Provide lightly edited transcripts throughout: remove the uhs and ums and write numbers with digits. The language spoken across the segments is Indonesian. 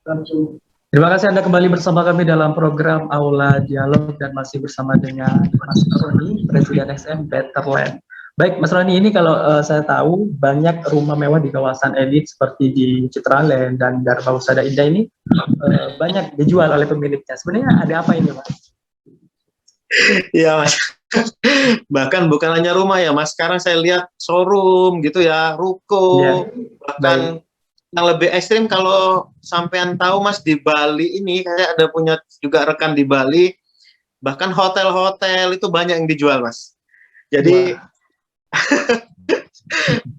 Terima kasih Anda kembali bersama kami dalam program Aula Dialog dan masih bersama dengan Mas Roni, Presiden SM Betterland. Baik, Mas Roni, ini kalau saya tahu banyak rumah mewah di kawasan elit seperti di Citraland dan Darba Husada Indah ini banyak dijual oleh pemiliknya. Sebenarnya ada apa ini, Mas? Iya Mas, bahkan bukan hanya rumah ya Mas, sekarang saya lihat showroom gitu ya, Iya, ruko, baik. bahkan yang lebih ekstrim kalau sampean tahu Mas, di Bali ini kayak ada punya juga rekan di Bali, bahkan hotel-hotel itu banyak yang dijual Mas. Jadi Wah,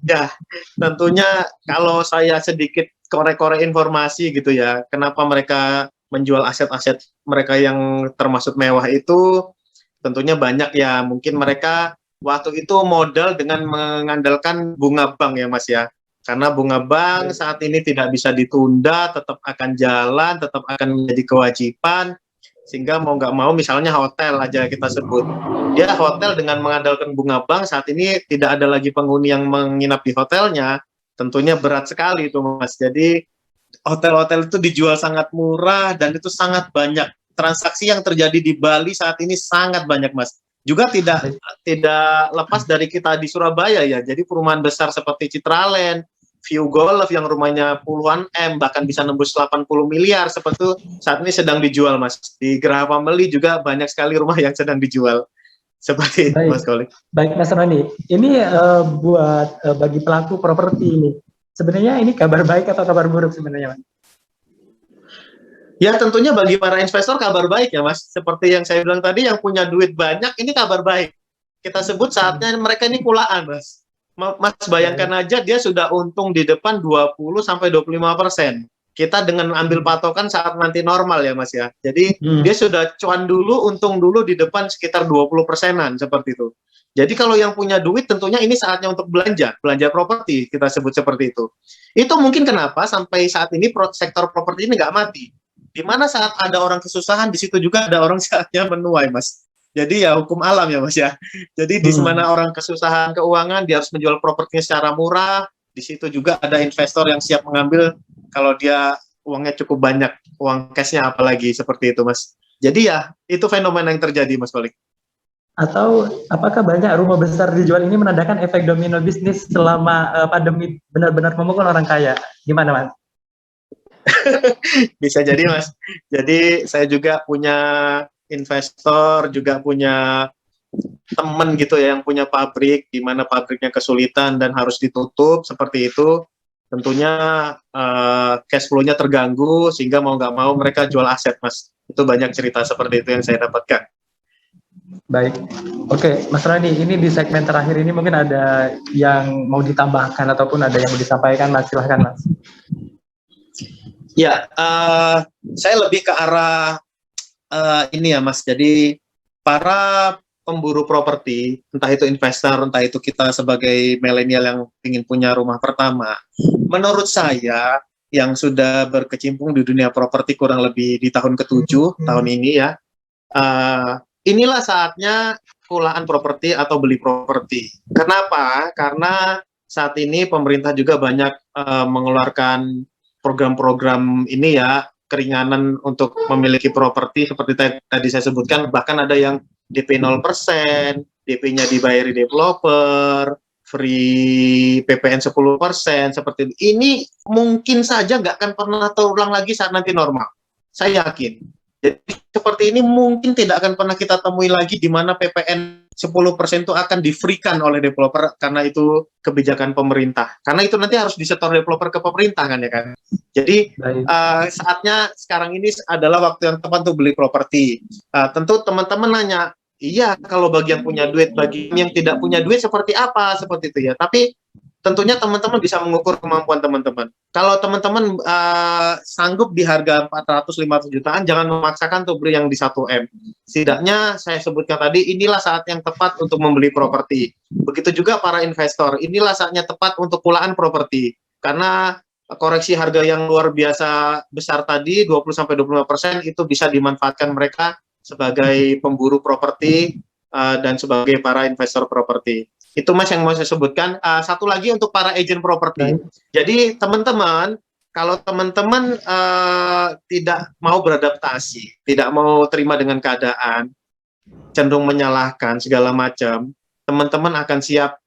ya tentunya kalau saya sedikit korek-korek informasi gitu ya, kenapa mereka menjual aset-aset mereka yang termasuk mewah itu, tentunya banyak ya, mungkin mereka waktu itu modal dengan mengandalkan bunga bank ya Mas ya, karena bunga bank baik. saat ini tidak bisa ditunda, tetap akan jalan, tetap akan menjadi kewajiban, sehingga mau nggak mau misalnya hotel aja kita sebut, dia hotel dengan mengandalkan bunga bank saat ini tidak ada lagi penghuni yang menginap di hotelnya, tentunya berat sekali itu Mas. Jadi hotel-hotel itu dijual sangat murah dan itu sangat banyak. Transaksi yang terjadi di Bali saat ini sangat banyak Mas. Juga tidak Baik. tidak lepas dari kita di Surabaya ya. Jadi perumahan besar seperti Citraland, View Golf yang rumahnya puluhan M bahkan bisa nembus 80 miliar seperti itu saat ini sedang dijual Mas. Di Geraha Family juga banyak sekali rumah yang sedang dijual. Seperti itu Baik, Mas Kolik. baik Mas Roni. Ini buat bagi pelaku properti ini. Sebenarnya ini kabar baik atau kabar buruk sebenarnya, Mas? Ya tentunya bagi para investor kabar baik ya Mas. Seperti yang saya bilang tadi, yang punya duit banyak ini kabar baik. Kita sebut saatnya mereka ini kulaan Mas. Mas bayangkan Baik. aja dia sudah untung di depan 20 sampai 25%. Kita dengan ambil patokan saat nanti normal ya Mas ya. Jadi dia Hmm. sudah cuan dulu, untung dulu di depan sekitar 20%-an seperti itu. Jadi kalau yang punya duit tentunya ini saatnya untuk belanja, belanja properti kita sebut seperti itu. Itu mungkin kenapa sampai saat ini sektor properti ini nggak mati, di mana saat ada orang kesusahan, di situ juga ada orang saatnya menuai, Mas. Jadi ya hukum alam ya, Mas ya. Jadi di Hmm. mana orang kesusahan keuangan, dia harus menjual propertinya secara murah. Di situ juga ada investor yang siap mengambil kalau dia uangnya cukup banyak, uang cashnya apalagi seperti itu, Mas. Jadi ya itu fenomena yang terjadi, Mas Kolik. Atau apakah banyak rumah besar dijual ini menandakan efek domino bisnis selama pandemi benar-benar memukul orang kaya? Gimana, Mas? Bisa jadi, Mas. Jadi saya juga punya investor, juga punya teman gitu ya yang punya pabrik di mana pabriknya kesulitan dan harus ditutup seperti itu, tentunya cash flow-nya terganggu sehingga mau nggak mau mereka jual aset Mas. Itu banyak cerita seperti itu yang saya dapatkan. Baik. Oke, Mas Rani, ini di segmen terakhir ini mungkin ada yang mau ditambahkan ataupun ada yang mau disampaikan, Mas. Silahkan, Mas. Ya, saya lebih ke arah ini ya Mas. Jadi para pemburu properti, entah itu investor, entah itu kita sebagai milenial yang ingin punya rumah pertama, menurut saya yang sudah berkecimpung di dunia properti kurang lebih di tahun ke-7 tahun ini ya, inilah saatnya kulaan properti atau beli properti. Kenapa? Karena saat ini pemerintah juga banyak mengeluarkan program-program ini ya, keringanan untuk memiliki properti seperti tadi saya sebutkan, bahkan ada yang DP 0%, DP-nya dibayari developer, free PPN 10%, seperti itu. Ini mungkin saja nggak akan pernah terulang lagi saat nanti normal. Saya yakin. Jadi seperti ini mungkin tidak akan pernah kita temui lagi di mana PPN 10% itu akan di-free-kan oleh developer karena itu kebijakan pemerintah. Karena itu nanti harus disetor developer ke pemerintah kan ya kan. Jadi Baik. saatnya sekarang ini adalah waktu yang tepat untuk beli properti. Tentu teman-teman nanya, iya kalau bagi yang punya duit, bagi yang tidak punya duit seperti apa, seperti itu ya. Tapi tentunya teman-teman bisa mengukur kemampuan teman-teman. Kalau teman-teman sanggup di harga 400-500 jutaan, jangan memaksakan untuk beli yang di 1M. Setidaknya saya sebutkan tadi, inilah saat yang tepat untuk membeli properti. Begitu juga para investor, inilah saatnya tepat untuk kulaan properti. Karena koreksi harga yang luar biasa besar tadi, 20-25%, itu bisa dimanfaatkan mereka sebagai pemburu properti dan sebagai para investor properti. Itu Mas yang mau saya sebutkan. Satu lagi untuk para agent properti. Baik. Jadi teman-teman kalau teman-teman tidak mau beradaptasi, tidak mau terima dengan keadaan, cenderung menyalahkan segala macam, teman-teman akan siap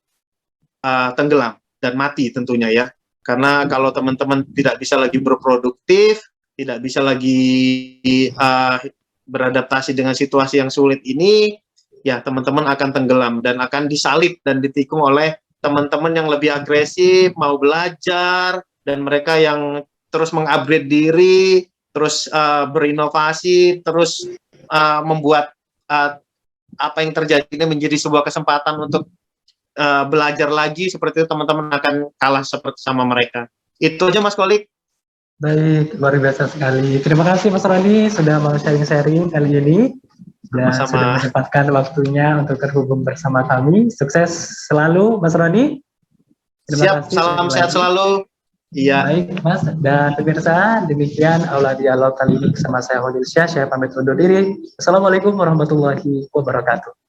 tenggelam dan mati tentunya ya. Karena kalau teman-teman tidak bisa lagi berproduktif, tidak bisa lagi beradaptasi dengan situasi yang sulit ini, ya teman-teman akan tenggelam dan akan disalib dan ditikung oleh teman-teman yang lebih agresif, mau belajar, dan mereka yang terus mengupgrade diri, terus berinovasi, terus membuat apa yang terjadi ini menjadi sebuah kesempatan untuk belajar lagi, seperti itu teman-teman akan kalah seperti sama mereka. Itu aja Mas Kolik. Baik, luar biasa sekali. Terima kasih Mas Roni sudah mau sharing-sharing kali ini dan Sama-sama. sudah menyempatkan waktunya untuk terhubung bersama kami. Sukses selalu Mas Roni. Terima Siap, kasih. salam sehat selalu. Iya. Baik Mas, dan pemirsa, demikian Aula Dialog kali ini bersama saya Holil Syah. Saya pamit undur diri. Assalamualaikum warahmatullahi wabarakatuh.